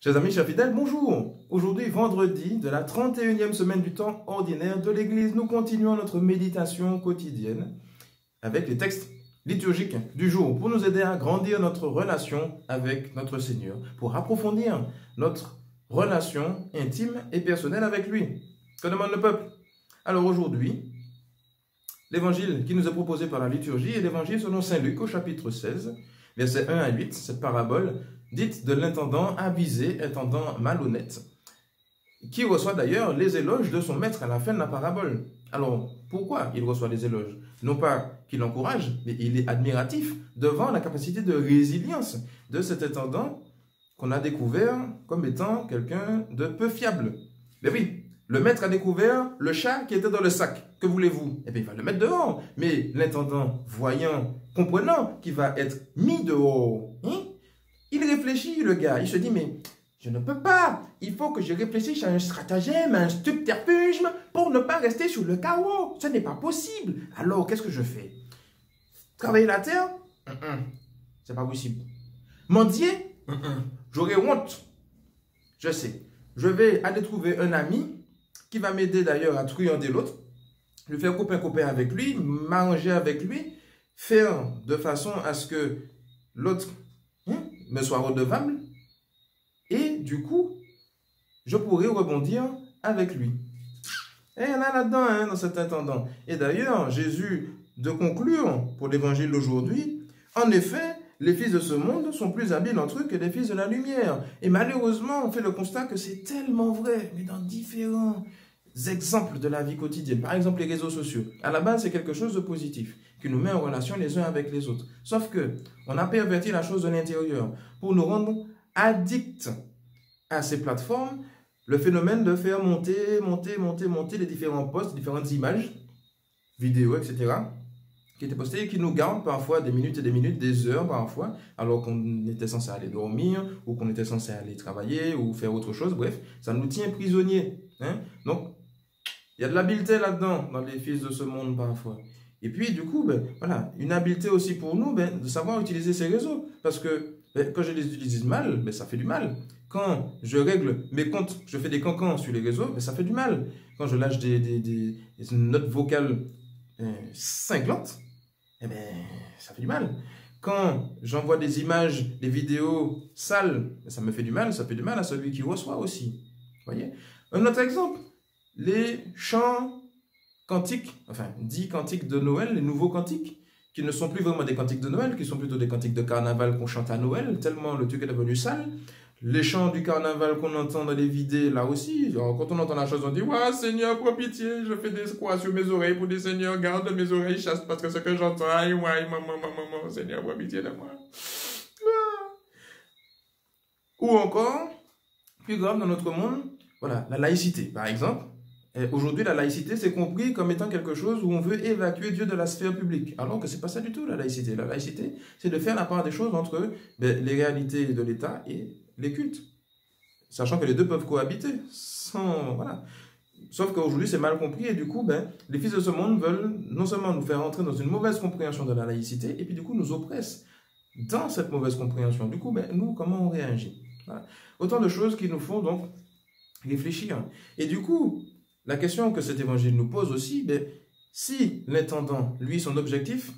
Chers amis, chers fidèles, bonjour. Aujourd'hui, vendredi de la 31e semaine du temps ordinaire de l'Église, nous continuons notre méditation quotidienne avec les textes liturgiques du jour pour nous aider à grandir notre relation avec notre Seigneur, pour approfondir notre relation intime et personnelle avec lui. Que demande le peuple? Alors aujourd'hui, l'évangile qui nous est proposé par la liturgie est l'évangile selon saint Luc au chapitre 16, versets 1 à 8, cette parabole dite de l'intendant avisé, intendant malhonnête, qui reçoit d'ailleurs les éloges de son maître à la fin de la parabole. Alors, pourquoi il reçoit les éloges? Non pas qu'il encourage, mais il est admiratif devant la capacité de résilience de cet intendant qu'on a découvert comme étant quelqu'un de peu fiable. Mais oui, le maître a découvert le chat qui était dans le sac. Que voulez-vous? Eh bien, il va le mettre dehors. Mais l'intendant, voyant, comprenant qu'il va être mis dehors, il réfléchit, le gars. Il se dit, mais je ne peux pas. Il faut que je réfléchisse à un stratagème, à un subterfuge pour ne pas rester sur le carreau. Ce n'est pas possible. Alors, qu'est-ce que je fais? Travailler la terre? C'est pas possible. Mendier? J'aurais honte. Je sais. Je vais aller trouver un ami qui va m'aider d'ailleurs à truander l'autre, lui faire copain-copain avec lui, m'arranger avec lui, faire de façon à ce que l'autre me soit redevable, et du coup, je pourrai rebondir avec lui. Et il y en a là-dedans, dans cet intendant. Et d'ailleurs, Jésus de conclure pour l'évangile d'aujourd'hui, en effet, les fils de ce monde sont plus habiles entre eux que les fils de la lumière. Et malheureusement, on fait le constat que c'est tellement vrai, mais dans différents exemples de la vie quotidienne. Par exemple, les réseaux sociaux. À la base, c'est quelque chose de positif, qui nous met en relation les uns avec les autres. Sauf que on a perverti la chose de l'intérieur pour nous rendre addicts à ces plateformes. Le phénomène de faire monter les différents posts, différentes images, vidéos, etc., qui étaient postés et qui nous gardent parfois des minutes et des minutes, des heures parfois, alors qu'on était censé aller dormir, ou qu'on était censé aller travailler, ou faire autre chose. Bref, ça nous tient prisonniers. Donc, il y a de l'habileté là-dedans, dans les fils de ce monde parfois. Et puis, du coup, voilà, une habileté aussi pour nous, de savoir utiliser ces réseaux. Parce que quand je les utilise mal, ça fait du mal. Quand je règle mes comptes, je fais des cancans sur les réseaux, ça fait du mal. Quand je lâche des notes vocales cinglantes, ça fait du mal. Quand j'envoie des images, des vidéos sales, ça me fait du mal, ça fait du mal à celui qui reçoit aussi. Vous voyez? Un autre exemple, les chants cantiques, enfin, dits cantiques de Noël, les nouveaux cantiques, qui ne sont plus vraiment des cantiques de Noël, qui sont plutôt des cantiques de carnaval qu'on chante à Noël, tellement le truc est devenu sale. Les chants du carnaval qu'on entend dans les vidéos, là aussi, alors, quand on entend la chose, on dit « Ouais, Seigneur, prends pitié, je fais des croix sur mes oreilles pour dire Seigneur, garde mes oreilles chastes parce que ce que j'entends, aïe, ouais, maman, Seigneur, prends pitié de moi. » Ou encore, plus grave dans notre monde, voilà, la laïcité, par exemple. Aujourd'hui, la laïcité, c'est compris comme étant quelque chose où on veut évacuer Dieu de la sphère publique. Alors que c'est pas ça du tout, la laïcité. La laïcité, c'est de faire la part des choses entre les réalités de l'État et les cultes. Sachant que les deux peuvent cohabiter. Voilà. Sauf qu'aujourd'hui, c'est mal compris et du coup, les fils de ce monde veulent non seulement nous faire entrer dans une mauvaise compréhension de la laïcité, et puis du coup, nous oppressent dans cette mauvaise compréhension. Du coup, nous, comment on réagit? Voilà. Autant de choses qui nous font donc réfléchir. Et du coup, la question que cet évangile nous pose aussi, si l'intendant, lui, son objectif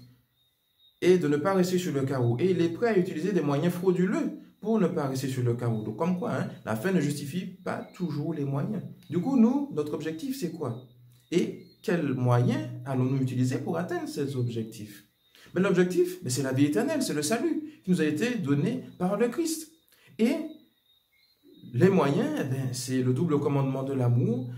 est de ne pas rester sur le carreau, et il est prêt à utiliser des moyens frauduleux pour ne pas rester sur le carreau. Donc, comme quoi, la fin ne justifie pas toujours les moyens. Du coup, nous, notre objectif, c'est quoi? Et quels moyens allons-nous utiliser pour atteindre ces objectifs? L'objectif, c'est la vie éternelle, c'est le salut qui nous a été donné par le Christ. Et les moyens, c'est le double commandement de l'amour,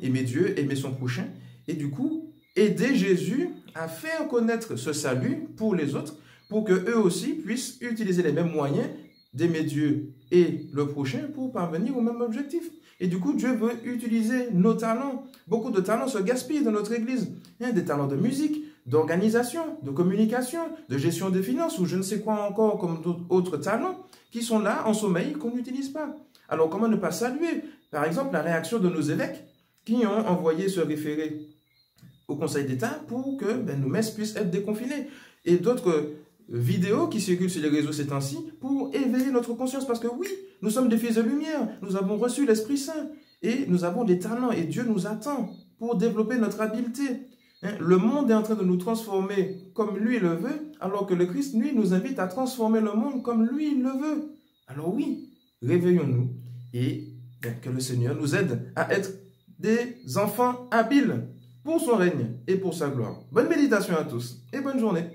aimer Dieu, aimer son prochain, et du coup, aider Jésus à faire connaître ce salut pour les autres, pour qu'eux aussi puissent utiliser les mêmes moyens d'aimer Dieu et le prochain pour parvenir au même objectif. Et du coup, Dieu veut utiliser nos talents. Beaucoup de talents se gaspillent dans notre église. Des talents de musique, d'organisation, de communication, de gestion des finances, ou je ne sais quoi encore comme d'autres talents qui sont là en sommeil qu'on n'utilise pas. Alors, comment ne pas saluer, par exemple, la réaction de nos évêques qui ont envoyé ce référé au Conseil d'État pour que nos messes puissent être déconfinées. Et d'autres vidéos qui circulent sur les réseaux ces temps-ci pour éveiller notre conscience. Parce que oui, nous sommes des fils de lumière, nous avons reçu l'Esprit Saint et nous avons des talents et Dieu nous attend pour développer notre habileté. Le monde est en train de nous transformer comme lui le veut, alors que le Christ, lui, nous invite à transformer le monde comme lui le veut. Alors oui, réveillons-nous et que le Seigneur nous aide à être des enfants habiles pour son règne et pour sa gloire. Bonne méditation à tous et bonne journée.